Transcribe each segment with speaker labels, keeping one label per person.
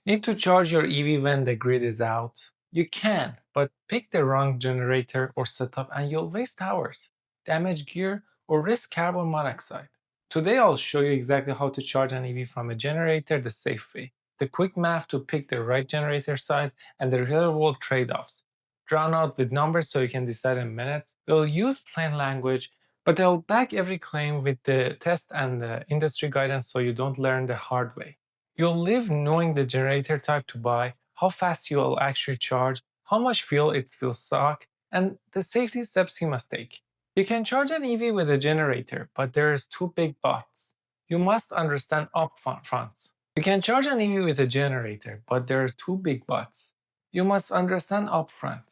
Speaker 1: Need to charge your EV when the grid is out? You can, but pick the wrong generator or setup and you'll waste hours, damage gear, or risk carbon monoxide. Today I'll show you exactly how to charge an EV from a generator the safe way, the quick math to pick the right generator size, and the real-world trade-offs. Drawn out with numbers so you can decide in minutes. We'll use plain language, but I'll back every claim with the test and the industry guidance so you don't learn the hard way. You'll live knowing the generator type to buy, how fast you'll actually charge, how much fuel it will suck, and the safety steps you must take. You can charge an EV with a generator, but there's two big buts. You must understand upfront. You can charge an EV with a generator, but there are two big buts. You must understand upfront.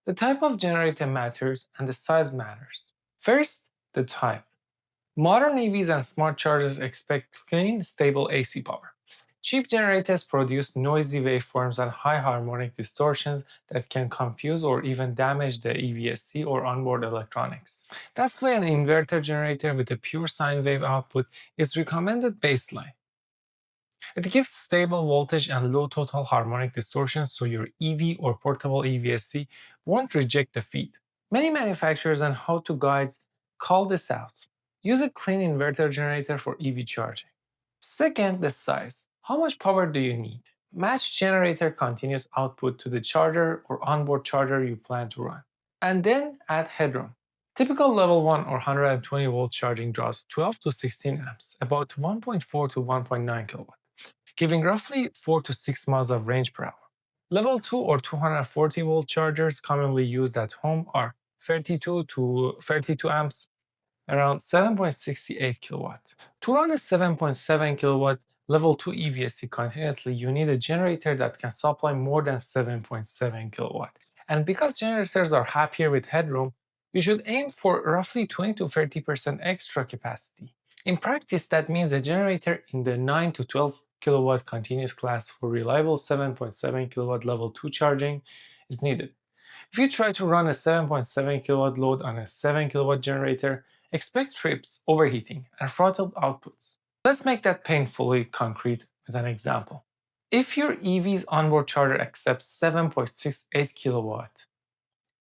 Speaker 1: The type of generator matters and the size matters. First, the type. Modern EVs and smart chargers expect clean, stable AC power. Cheap generators produce noisy waveforms and high harmonic distortions that can confuse or even damage the EVSC or onboard electronics. That's why an inverter generator with a pure sine wave output is recommended baseline. It gives stable voltage and low total harmonic distortion so your EV or portable EVSC won't reject the feed. Many manufacturers and how-to guides call this out. Use a clean inverter generator for EV charging. Second, the size. How much power do you need? Match generator continuous output to the charger or onboard charger you plan to run. And then add headroom. Typical level 1 or 120 volt charging draws 12 to 16 amps, about 1.4 to 1.9 kilowatt, giving roughly 4 to 6 miles of range per hour. Level 2 or 240 volt chargers commonly used at home are 32 to 32 amps, around 7.68 kilowatt. To run a 7.7 kilowatt level 2 EVSC continuously, you need a generator that can supply more than 7.7 kilowatt. And because generators are happier with headroom, you should aim for roughly 20 to 30% extra capacity. In practice, that means a generator in the 9 to 12 kilowatt continuous class for reliable 7.7 kilowatt level 2 charging is needed. If you try to run a 7.7 kilowatt load on a 7 kilowatt generator, expect trips, overheating, and throttled outputs. Let's make that painfully concrete with an example. If your EV's onboard charger accepts 7.68 kilowatt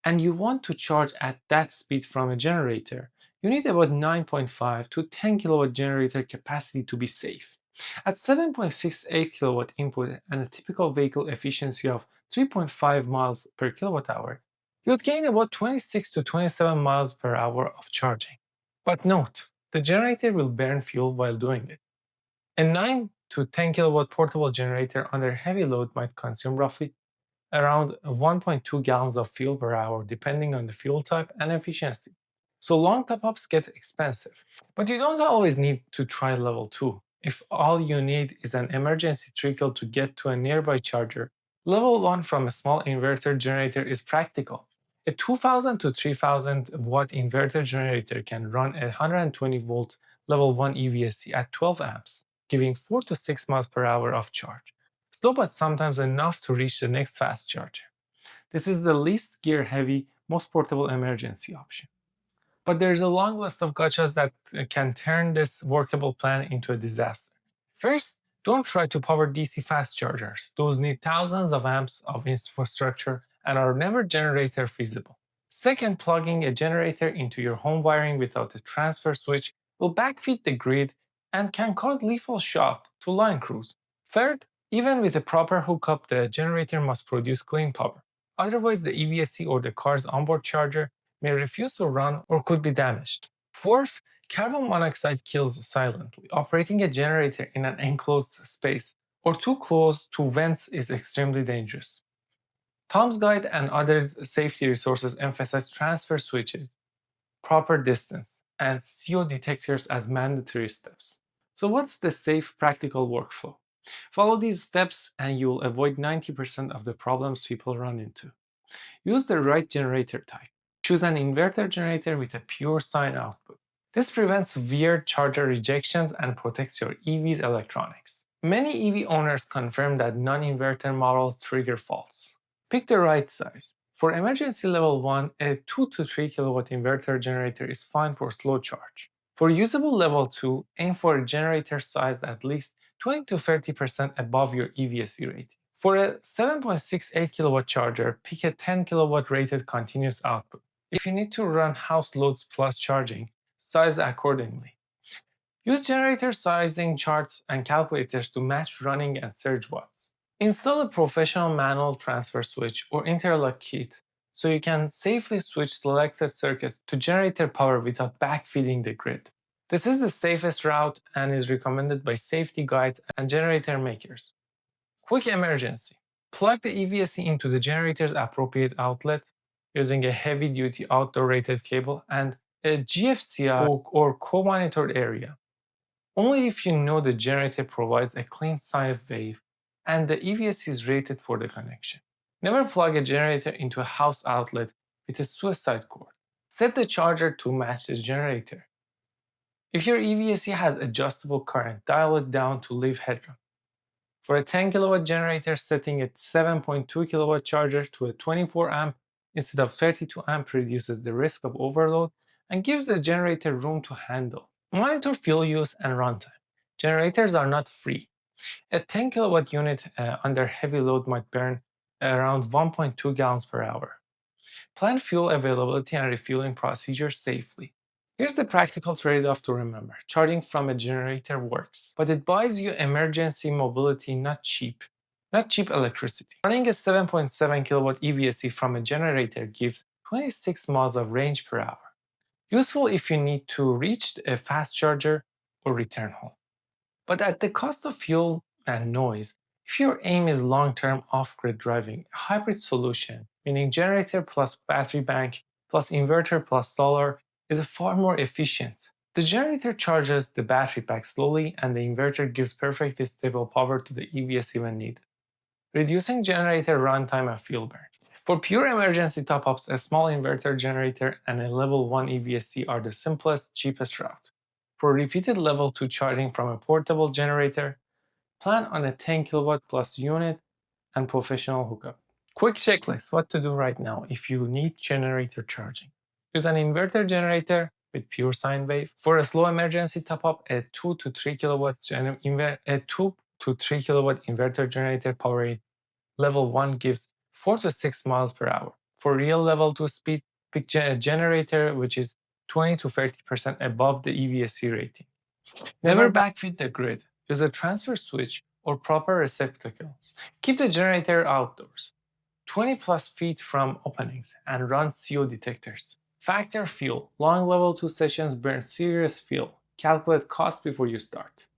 Speaker 1: and you want to charge at that speed from a generator, you need about 9.5 to 10 kilowatt generator capacity to be safe. At 7.68 kilowatt input and a typical vehicle efficiency of 3.5 miles per kilowatt hour, you'd gain about 26 to 27 miles per hour of charging. But note, the generator will burn fuel while doing it. A 9 to 10 kilowatt portable generator under heavy load might consume roughly around 1.2 gallons of fuel per hour, depending on the fuel type and efficiency. So long top-ups get expensive. But you don't always need to try level 2. If all you need is an emergency trickle to get to a nearby charger, level 1 from a small inverter generator is practical. A 2000 to 3000 watt inverter generator can run a 120 volt level 1 EVSC at 12 amps, giving 4 to 6 miles per hour of charge. Slow but sometimes enough to reach the next fast charger. This is the least gear heavy, most portable emergency option. But there's a long list of gotchas that can turn this workable plan into a disaster. First, don't try to power DC fast chargers. Those need thousands of amps of infrastructure and are never generator feasible. Second, plugging a generator into your home wiring without a transfer switch will backfeed the grid and can cause lethal shock to line crews. Third, even with a proper hookup, the generator must produce clean power. Otherwise, the EVSC or the car's onboard charger may refuse to run or could be damaged. Fourth, carbon monoxide kills silently. Operating a generator in an enclosed space or too close to vents is extremely dangerous. Tom's Guide and other safety resources emphasize transfer switches, proper distance, and CO detectors as mandatory steps. So, what's the safe, practical workflow? Follow these steps and you'll avoid 90% of the problems people run into. Use the right generator type. Choose an inverter generator with a pure sine output. This prevents weird charger rejections and protects your EV's electronics. Many EV owners confirm that non-inverter models trigger faults. Pick the right size. For emergency level 1, a 2 to 3 kilowatt inverter generator is fine for slow charge. For usable level 2, aim for a generator size at least 20 to 30% above your EVSE rating. For a 7.68 kilowatt charger, pick a 10 kilowatt rated continuous output. If you need to run house loads plus charging, size accordingly. Use generator sizing charts and calculators to match running and surge watts. Install a professional manual transfer switch or interlock kit so you can safely switch selected circuits to generator power without backfeeding the grid. This is the safest route and is recommended by safety guides and generator makers. Quick emergency. Plug the EVSE into the generator's appropriate outlet using a heavy-duty outdoor rated cable and a GFCI or co-monitored area. Only if you know the generator provides a clean sine wave and the EVSE is rated for the connection. Never plug a generator into a house outlet with a suicide cord. Set the charger to match the generator. If your EVSE has adjustable current, dial it down to leave headroom. For a 10 kilowatt generator, setting a 7.2 kilowatt charger to a 24 amp instead of 32 amp reduces the risk of overload and gives the generator room to handle. Monitor fuel use and runtime. Generators are not free. A 10 kilowatt unit under heavy load might burn around 1.2 gallons per hour. Plan fuel availability and refueling procedures safely. Here's the practical trade-off to remember. Charging from a generator works, but it buys you emergency mobility, not cheap electricity. Running a 7.7 kilowatt EVSE from a generator gives 26 miles of range per hour. Useful if you need to reach a fast charger or return home. But at the cost of fuel and noise, if your aim is long-term off-grid driving, a hybrid solution, meaning generator plus battery bank plus inverter plus solar, is far more efficient. The generator charges the battery pack slowly and the inverter gives perfectly stable power to the EVSE when needed, reducing generator runtime and fuel burn. For pure emergency top-ups, a small inverter generator and a level 1 EVSE are the simplest, cheapest route. For repeated level 2 charging from a portable generator, plan on a 10 kilowatt plus unit and professional hookup. Quick checklist: what to do right now if you need generator charging. Use an inverter generator with pure sine wave. For a slow emergency top-up, a 2 to 3 kilowatt inverter generator powering level 1 gives 4 to 6 miles per hour. For real level 2 speed, pick a generator which is 20 to 30% above the EVSE rating. Never backfeed the grid. Use a transfer switch or proper receptacle. Keep the generator outdoors, 20 plus feet from openings, and run CO detectors. Factor fuel. Long level 2 sessions burn serious fuel. Calculate cost before you start.